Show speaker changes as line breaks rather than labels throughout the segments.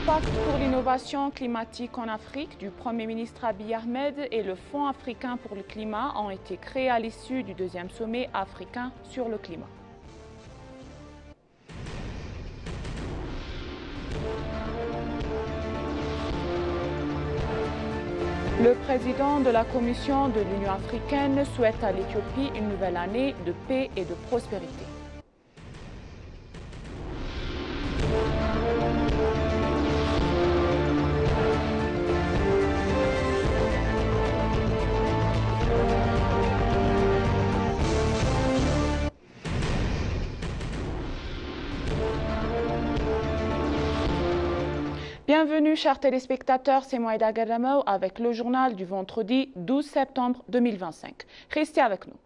Pacte pour l'innovation climatique en Afrique du Premier ministre Abiy Ahmed et le Fonds africain pour le climat ont été créés à l'issue du deuxième sommet africain sur le climat. Le président de la Commission de l'Union africaine souhaite à l'Éthiopie une nouvelle année de paix et de prospérité. Bienvenue chers téléspectateurs, c'est Moïda Gadamou avec le journal du vendredi 12 septembre 2025. Restez avec nous.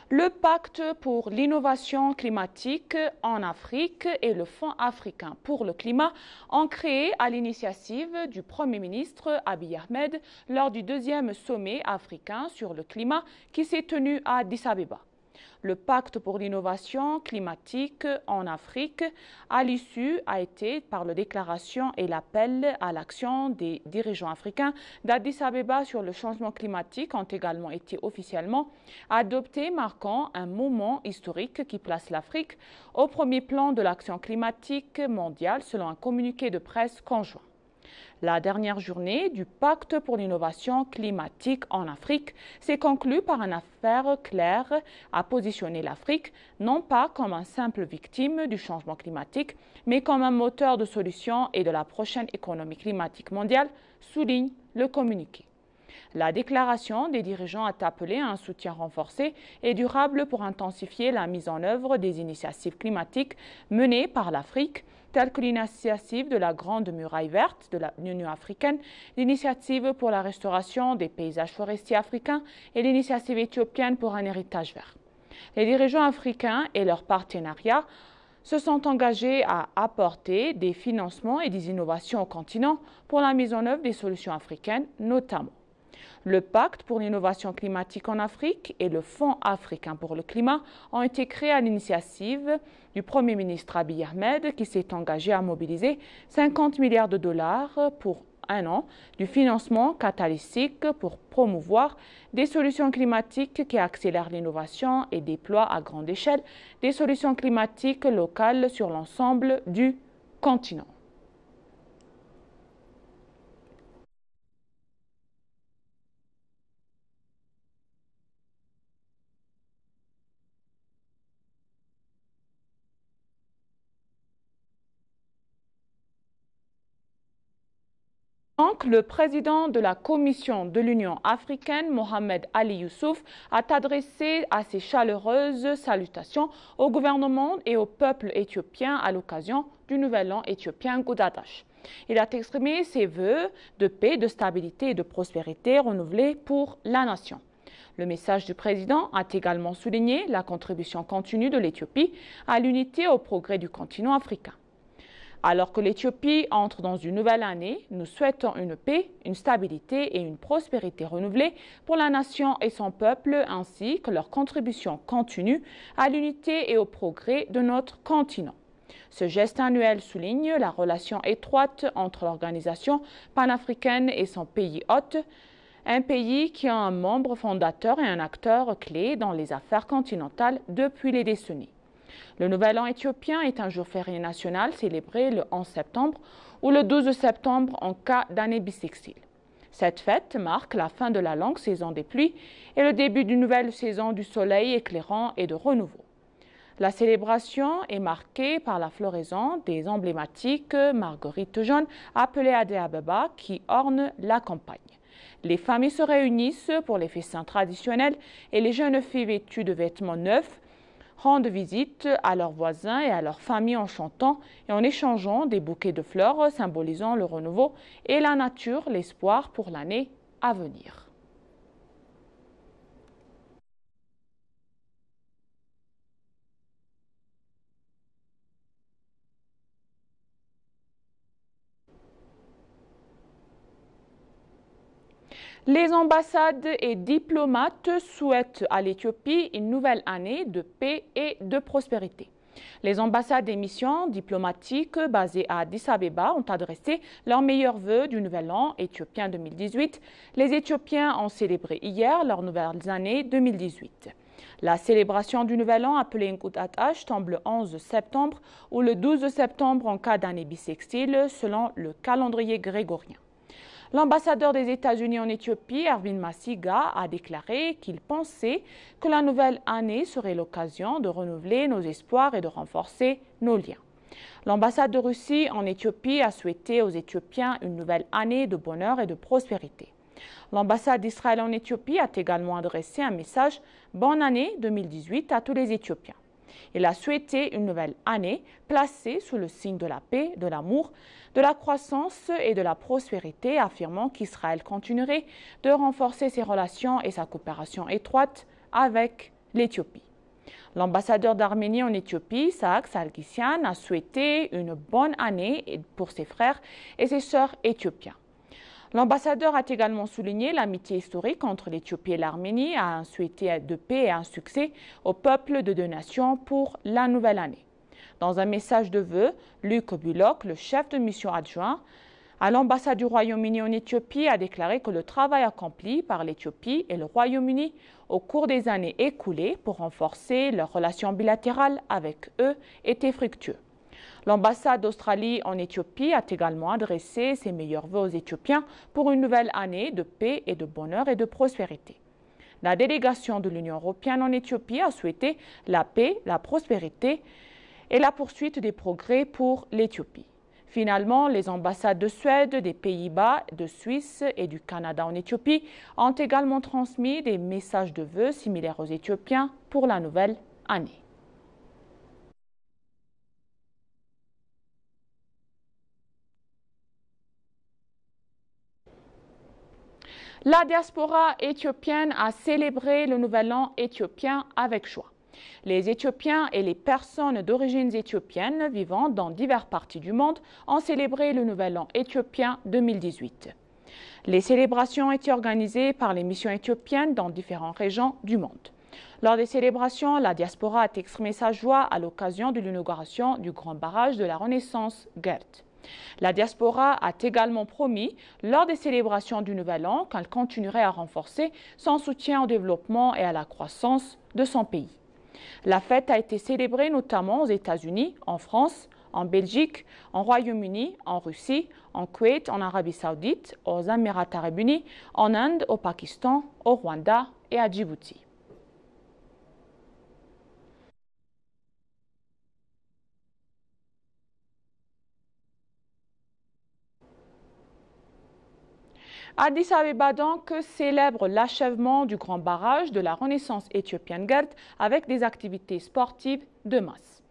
Le Pacte pour l'innovation climatique en Afrique et le Fonds africain pour le climat ont créé à l'initiative du Premier ministre Abiy Ahmed lors du deuxième sommet africain sur le climat qui s'est tenu à Addis Abeba. Le pacte pour l'innovation climatique en Afrique, à l'issue, a été par la déclaration et l'appel à l'action des dirigeants africains d'Addis Abeba sur le changement climatique ont également été officiellement adoptés, marquant un moment historique qui place l'Afrique au premier plan de l'action climatique mondiale selon un communiqué de presse conjoint. La dernière journée du Pacte pour l'innovation climatique en Afrique s'est conclue par un appel clair à positionner l'Afrique non pas comme une simple victime du changement climatique, mais comme un moteur de solutions et de la prochaine économie climatique mondiale, souligne le communiqué. La déclaration des dirigeants a appelé à un soutien renforcé et durable pour intensifier la mise en œuvre des initiatives climatiques menées par l'Afrique, telles que l'initiative de la Grande Muraille Verte de l'Union africaine, l'initiative pour la restauration des paysages forestiers africains et l'initiative éthiopienne pour un héritage vert. Les dirigeants africains et leurs partenariats se sont engagés à apporter des financements et des innovations au continent pour la mise en œuvre des solutions africaines, notamment. Le Pacte pour l'innovation climatique en Afrique et le Fonds africain pour le climat ont été créés à l'initiative du Premier ministre Abiy Ahmed qui s'est engagé à mobiliser 50 milliards de dollars pour un an du financement catalytique pour promouvoir des solutions climatiques qui accélèrent l'innovation et déploient à grande échelle des solutions climatiques locales sur l'ensemble du continent. Donc, le président de la Commission de l'Union africaine, Mohamed Ali Youssouf, a adressé à ses chaleureuses salutations au gouvernement et au peuple éthiopien à l'occasion du Nouvel An éthiopien Goudadash. Il a exprimé ses vœux de paix, de stabilité et de prospérité renouvelés pour la nation. Le message du président a également souligné la contribution continue de l'Éthiopie à l'unité et au progrès du continent africain. Alors que l'Éthiopie entre dans une nouvelle année, nous souhaitons une paix, une stabilité et une prospérité renouvelée pour la nation et son peuple, ainsi que leur contribution continue à l'unité et au progrès de notre continent. Ce geste annuel souligne la relation étroite entre l'organisation panafricaine et son pays hôte, un pays qui a un membre fondateur et un acteur clé dans les affaires continentales depuis les décennies. Le Nouvel An éthiopien est un jour férié national célébré le 11 septembre ou le 12 septembre en cas d'année bissextile. Cette fête marque la fin de la longue saison des pluies et le début d'une nouvelle saison du soleil éclairant et de renouveau. La célébration est marquée par la floraison des emblématiques marguerites jaunes appelées Addis Abeba qui ornent la campagne. Les familles se réunissent pour les festins traditionnels et les jeunes filles vêtues de vêtements neufs rendent visite à leurs voisins et à leurs familles en chantant et en échangeant des bouquets de fleurs symbolisant le renouveau et la nature, l'espoir pour l'année à venir. Les ambassades et diplomates souhaitent à l'Éthiopie une nouvelle année de paix et de prospérité. Les ambassades et missions diplomatiques basées à Addis Abeba ont adressé leurs meilleurs vœux du Nouvel An éthiopien 2018. Les Éthiopiens ont célébré hier leur nouvelle année 2018. La célébration du Nouvel An, appelée Nkutatash, tombe le 11 septembre ou le 12 septembre en cas d'année bissextile selon le calendrier grégorien. L'ambassadeur des États-Unis en Éthiopie, Erwin Masiga, a déclaré qu'il pensait que la nouvelle année serait l'occasion de renouveler nos espoirs et de renforcer nos liens. L'ambassade de Russie en Éthiopie a souhaité aux Éthiopiens une nouvelle année de bonheur et de prospérité. L'ambassade d'Israël en Éthiopie a également adressé un message « Bonne année 2018 » à tous les Éthiopiens. Il a souhaité une nouvelle année placée sous le signe de la paix, de l'amour, de la croissance et de la prospérité, affirmant qu'Israël continuerait de renforcer ses relations et sa coopération étroite avec l'Éthiopie. L'ambassadeur d'Arménie en Éthiopie, Saak Sargsyan, a souhaité une bonne année pour ses frères et ses sœurs éthiopiens. L'ambassadeur a également souligné l'amitié historique entre l'Éthiopie et l'Arménie, a souhaité de paix et un succès au peuple de deux nations pour la nouvelle année. Dans un message de vœux, Luc Bullock, le chef de mission adjoint à l'ambassade du Royaume-Uni en Éthiopie, a déclaré que le travail accompli par l'Éthiopie et le Royaume-Uni au cours des années écoulées pour renforcer leurs relations bilatérales avec eux était fructueux. L'ambassade d'Australie en Éthiopie a également adressé ses meilleurs vœux aux Éthiopiens pour une nouvelle année de paix et de bonheur et de prospérité. La délégation de l'Union européenne en Éthiopie a souhaité la paix, la prospérité et la poursuite des progrès pour l'Éthiopie. Finalement, les ambassades de Suède, des Pays-Bas, de Suisse et du Canada en Éthiopie ont également transmis des messages de vœux similaires aux Éthiopiens pour la nouvelle année. La diaspora éthiopienne a célébré le Nouvel An éthiopien avec joie. Les Éthiopiens et les personnes d'origine éthiopienne vivant dans diverses parties du monde ont célébré le Nouvel An éthiopien 2018. Les célébrations ont été organisées par les missions éthiopiennes dans différentes régions du monde. Lors des célébrations, la diaspora a exprimé sa joie à l'occasion de l'inauguration du grand barrage de la Renaissance Gerd. La diaspora a également promis, lors des célébrations du Nouvel An, qu'elle continuerait à renforcer son soutien au développement et à la croissance de son pays. La fête a été célébrée notamment aux États-Unis, en France, en Belgique, en Royaume-Uni, en Russie, en Koweït, en Arabie Saoudite, aux Émirats arabes unis, en Inde, au Pakistan, au Rwanda et à Djibouti. Addis Abeba donc célèbre l'achèvement du grand barrage de la Renaissance éthiopienne Gerd avec des activités sportives de masse.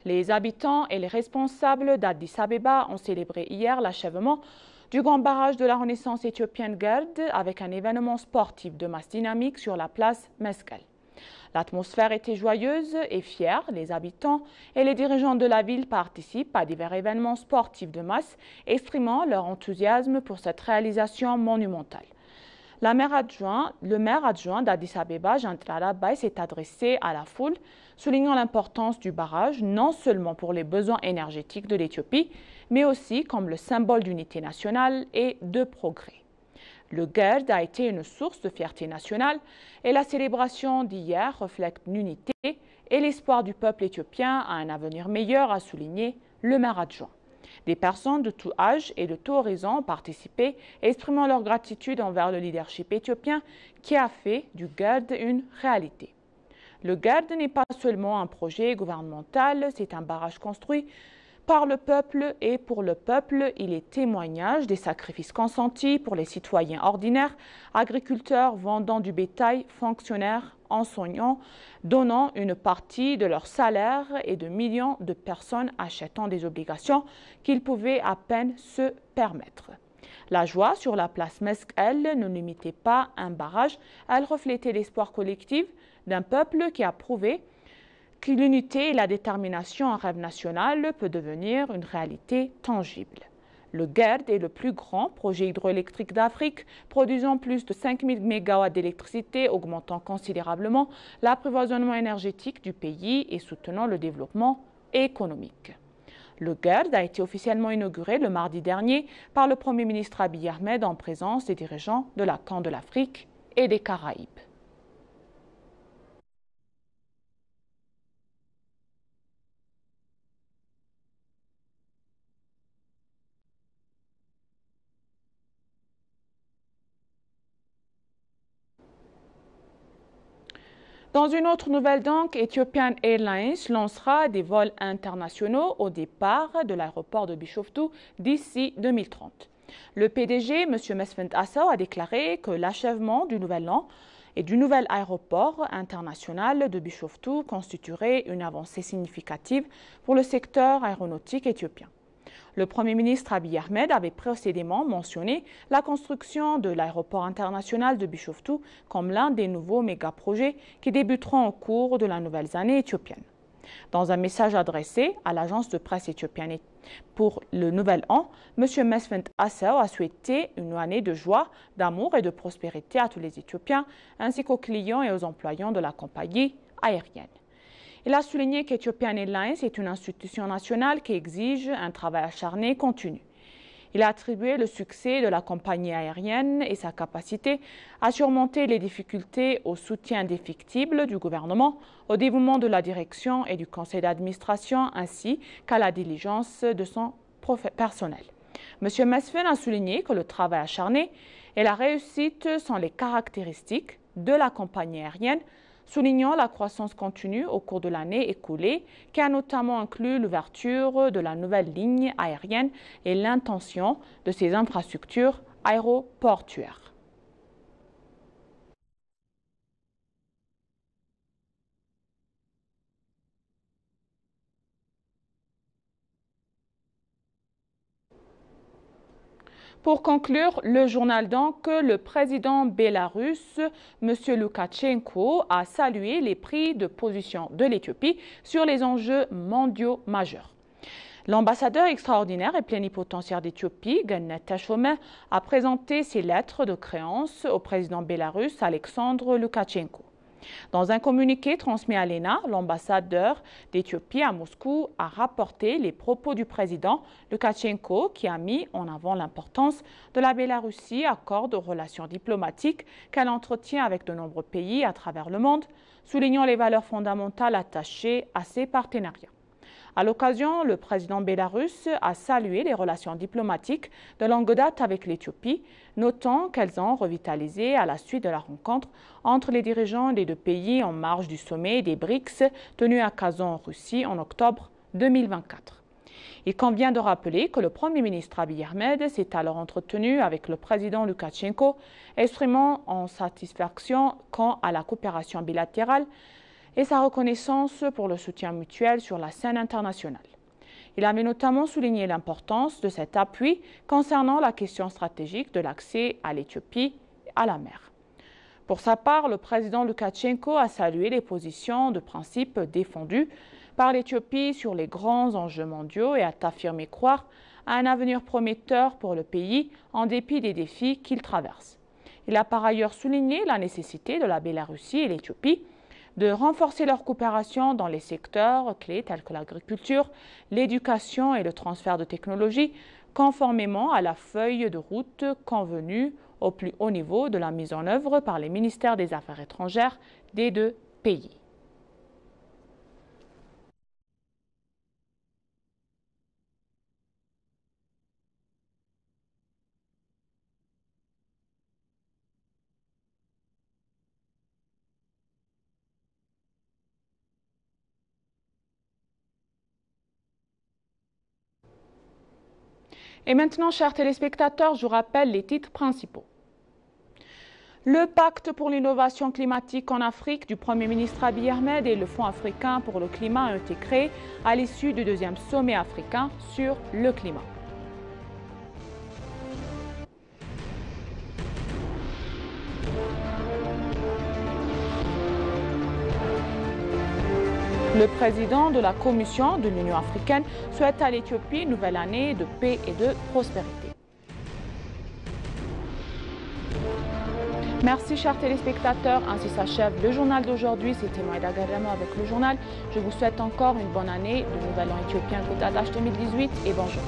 Les habitants et les responsables d'Addis Abeba ont célébré hier l'achèvement du grand barrage de la Renaissance éthiopienne Gerd avec un événement sportif de masse dynamique sur la place Meskel. L'atmosphère était joyeuse et fière. Les habitants et les dirigeants de la ville participent à divers événements sportifs de masse, exprimant leur enthousiasme pour cette réalisation monumentale. Le maire adjoint d'Addis Abeba, Jantrala Bay, s'est adressé à la foule, soulignant l'importance du barrage non seulement pour les besoins énergétiques de l'Éthiopie, mais aussi comme le symbole d'unité nationale et de progrès. Le Gerd a été une source de fierté nationale et la célébration d'hier reflète l'unité et l'espoir du peuple éthiopien à un avenir meilleur, a souligné le maire adjoint. Des personnes de tout âge et de tout horizon ont participé, exprimant leur gratitude envers le leadership éthiopien qui a fait du Gerd une réalité. Le Gerd n'est pas seulement un projet gouvernemental, c'est un barrage construit par le peuple et pour le peuple. Il est témoignage des sacrifices consentis pour les citoyens ordinaires, agriculteurs vendant du bétail, fonctionnaires, enseignants, donnant une partie de leur salaire et de millions de personnes achetant des obligations qu'ils pouvaient à peine se permettre. La joie sur la place Meskel ne limitait pas un barrage, elle reflétait l'espoir collectif d'un peuple qui a prouvé que l'unité et la détermination, un rêve national, peut devenir une réalité tangible. Le Gerd est le plus grand projet hydroélectrique d'Afrique, produisant plus de 5000 MW d'électricité, augmentant considérablement l'approvisionnement énergétique du pays et soutenant le développement et économique. Le GERD a été officiellement inauguré le mardi dernier par le Premier ministre Abiy Ahmed en présence des dirigeants de la Corne de l'Afrique et des Caraïbes. Dans une autre nouvelle donc, Ethiopian Airlines lancera des vols internationaux au départ de l'aéroport de Bishoftu d'ici 2030. Le PDG, M. Mesfin Assaw, a déclaré que l'achèvement du nouvel an et du nouvel aéroport international de Bishoftu constituerait une avancée significative pour le secteur aéronautique éthiopien. Le Premier ministre Abiy Ahmed avait précédemment mentionné la construction de l'aéroport international de Bishoftu comme l'un des nouveaux méga-projets qui débuteront au cours de la nouvelle année éthiopienne. Dans un message adressé à l'agence de presse éthiopienne pour le nouvel an, M. Mesfin Assaw a souhaité une année de joie, d'amour et de prospérité à tous les Éthiopiens, ainsi qu'aux clients et aux employés de la compagnie aérienne. Il a souligné qu'Ethiopian Airlines est une institution nationale qui exige un travail acharné et continu. Il a attribué le succès de la compagnie aérienne et sa capacité à surmonter les difficultés au soutien indéfectible du gouvernement, au dévouement de la direction et du conseil d'administration ainsi qu'à la diligence de son personnel. M. Mesfin a souligné que le travail acharné et la réussite sont les caractéristiques de la compagnie aérienne, soulignant la croissance continue au cours de l'année écoulée, qui a notamment inclus l'ouverture de la nouvelle ligne aérienne et l'intention de ses infrastructures aéroportuaires. Pour conclure, le journal donc, le président bélarusse, M. Loukachenko, a salué les prises de position de l'Éthiopie sur les enjeux mondiaux majeurs. L'ambassadeur extraordinaire et plénipotentiaire d'Éthiopie, Gennet Teshome, a présenté ses lettres de créance au président bélarusse Alexandre Loukachenko. Dans un communiqué transmis à l'ENA, l'ambassadeur d'Éthiopie à Moscou a rapporté les propos du président Loukachenko qui a mis en avant l'importance de la Biélorussie accorde aux relations diplomatiques qu'elle entretient avec de nombreux pays à travers le monde, soulignant les valeurs fondamentales attachées à ces partenariats. À l'occasion, le président bélarusse a salué les relations diplomatiques de longue date avec l'Éthiopie, notant qu'elles ont revitalisé à la suite de la rencontre entre les dirigeants des deux pays en marge du sommet des BRICS tenu à Kazan en Russie en octobre 2024. Il convient de rappeler que le Premier ministre Abiy Ahmed s'est alors entretenu avec le président Loukachenko, exprimant en satisfaction quant à la coopération bilatérale et sa reconnaissance pour le soutien mutuel sur la scène internationale. Il avait notamment souligné l'importance de cet appui concernant la question stratégique de l'accès à l'Éthiopie à la mer. Pour sa part, le président Loukachenko a salué les positions de principe défendues par l'Éthiopie sur les grands enjeux mondiaux et a affirmé croire à un avenir prometteur pour le pays en dépit des défis qu'il traverse. Il a par ailleurs souligné la nécessité de la Biélorussie et l'Éthiopie de renforcer leur coopération dans les secteurs clés tels que l'agriculture, l'éducation et le transfert de technologies, conformément à la feuille de route convenue au plus haut niveau de la mise en œuvre par les ministères des Affaires étrangères des deux pays. Et maintenant, chers téléspectateurs, je vous rappelle les titres principaux. Le pacte pour l'innovation climatique en Afrique du Premier ministre Abiy Ahmed et le Fonds africain pour le climat ont été créés à l'issue du deuxième sommet africain sur le climat. Le président de la Commission de l'Union africaine souhaite à l'Éthiopie une nouvelle année de paix et de prospérité. Merci chers téléspectateurs, ainsi s'achève le journal d'aujourd'hui. C'était Maïda Garramo avec le journal. Je vous souhaite encore une bonne année de Nouvel An éthiopien Goutadash 2018 et bonjour.